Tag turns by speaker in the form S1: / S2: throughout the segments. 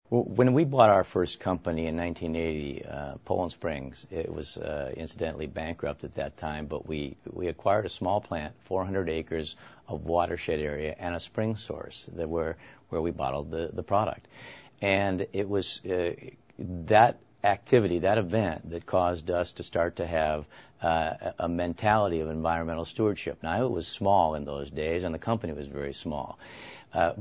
S1: Well, when we bought our first company in 1980, Poland Springs, it was incidentally bankrupt at that time, but we acquired a small plant, 400 acres of watershed area, and a spring source where we bottled the product. And it was that activity, that event, that caused us to start to have a mentality of environmental stewardship. Now, it was small in those days, and the company was very small.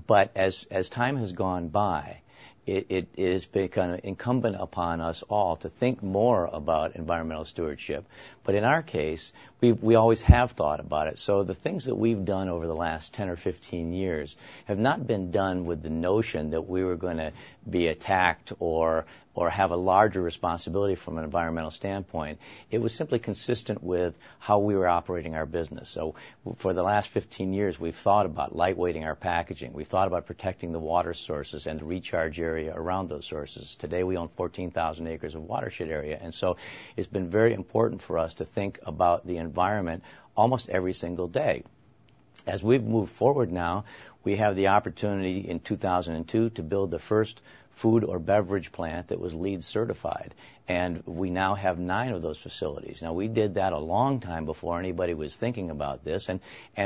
S1: But as time has gone by, it has become incumbent upon us all to think more about environmental stewardship. But in our case, we always have thought about it. So the things that we've done over the last 10 or 15 years have not been done with the notion that we were going to be attacked or have a larger responsibility from an environmental standpoint. It was simply consistent with how we were operating our business. So for the last 15 years, we've thought about lightweighting our packaging. We've thought about protecting the water sources and the recharge area around those sources. Today, we own 14,000 acres of watershed area. And so it's been very important for us to think about the environment almost every single day. As we've moved forward now, we have the opportunity in 2002 to build the first food or beverage plant that was LEED certified. And we now have 9 of those facilities. Now, we did that a long time before anybody was thinking about this. And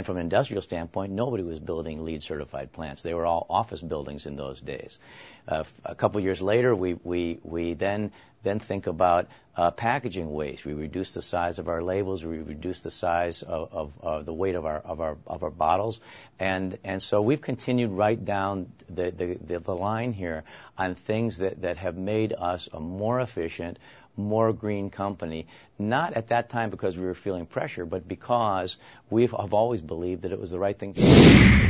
S1: from an industrial standpoint, nobody was building LEED certified plants. They were all office buildings in those days. A couple years later, we then think about packaging waste. We reduced the size of our labels. We reduced the size of the weight of our bottles. And so we've continued right down the line here on things that have made us a more efficient, more green company, not at that time because we were feeling pressure, but because have always believed that it was the right thing to do.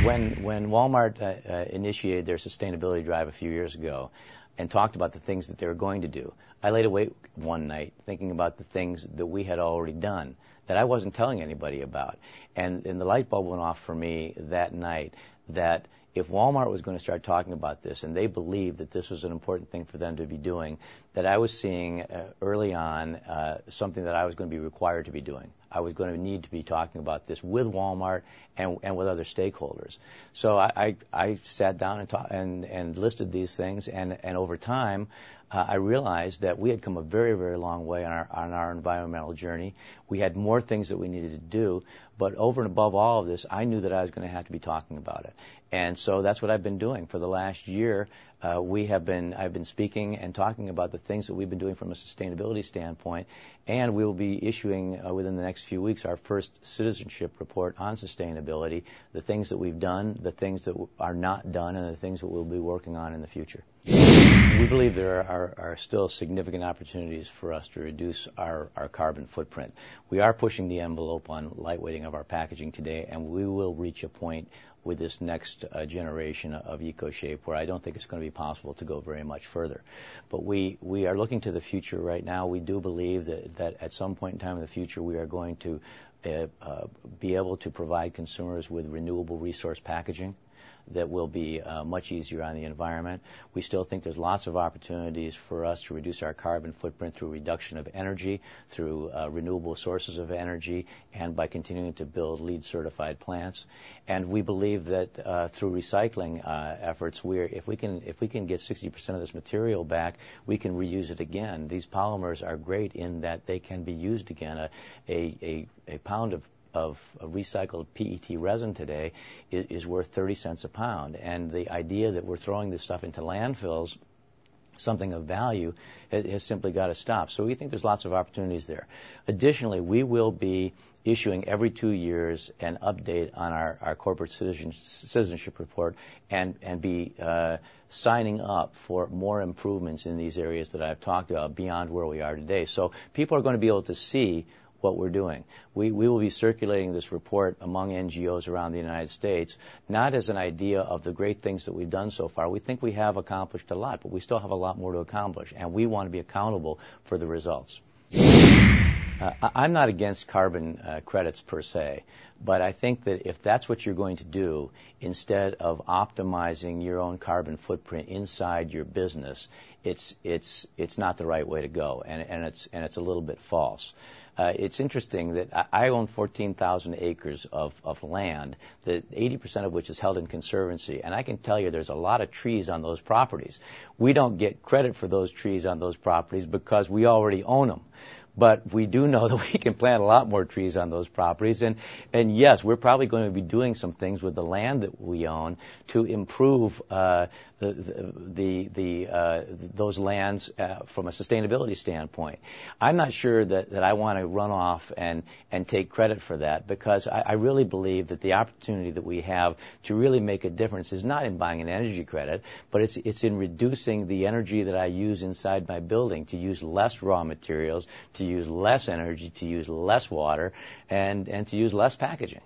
S1: When Walmart initiated their sustainability drive a few years ago and talked about the things that they were going to do, I laid awake one night thinking about the things that we had already done that I wasn't telling anybody about. And the light bulb went off for me that night that if Walmart was going to start talking about this and they believed that this was an important thing for them to be doing, that I was seeing early on something that I was going to be required to be doing. I was going to need to be talking about this with Walmart and with other stakeholders. So I sat down and listed these things, and over time, I realized that we had come a very, very long way on our environmental journey. We had more things that we needed to do, but over and above all of this, I knew that I was going to have to be talking about it. And so that's what I've been doing for the last year. I've been speaking and talking about the things that we've been doing from a sustainability standpoint, and we will be issuing within the next few weeks our first citizenship report on sustainability, the things that we've done, the things that are not done, and the things that we'll be working on in the future. We believe there are still significant opportunities for us to reduce our carbon footprint. We are pushing the envelope on lightweighting of our packaging today, and we will reach a point with this next generation of EcoShape where I don't think it's going to be possible to go very much further. But we are looking to the future right now. We do believe that at some point in time in the future we are going to be able to provide consumers with renewable resource packaging that will be much easier on the environment. We still think there's lots of opportunities for us to reduce our carbon footprint through reduction of energy, through renewable sources of energy, and by continuing to build LEED certified plants. And we believe that through recycling efforts, if we can get 60% of this material back, we can reuse it again. These polymers are great in that they can be used again. A pound of recycled PET resin today is worth 30 cents a pound. And the idea that we're throwing this stuff into landfills, something of value, has simply got to stop. So we think there's lots of opportunities there. Additionally, we will be issuing every 2 years an update on our corporate citizenship report and be signing up for more improvements in these areas that I've talked about beyond where we are today. So people are going to be able to see what we're doing. We will be circulating this report among NGOs around the United States, not as an idea of the great things that we've done so far. We think we have accomplished a lot, but we still have a lot more to accomplish, and we want to be accountable for the results. I'm not against carbon credits per se, but I think that if that's what you're going to do, instead of optimizing your own carbon footprint inside your business, it's not the right way to go, and it's a little bit false. it's interesting that I own 14,000 acres of land, that 80% of which is held in conservancy, and I can tell you there's a lot of trees on those properties. We don't get credit for those trees on those properties because we already own them. But we do know that we can plant a lot more trees on those properties. And yes, we're probably going to be doing some things with the land that we own to improve those lands from a sustainability standpoint. I'm not sure that I want to run off and take credit for that, because I really believe that the opportunity that we have to really make a difference is not in buying an energy credit, but it's in reducing the energy that I use inside my building, to use less raw materials, to use less energy, to use less water, and to use less packaging.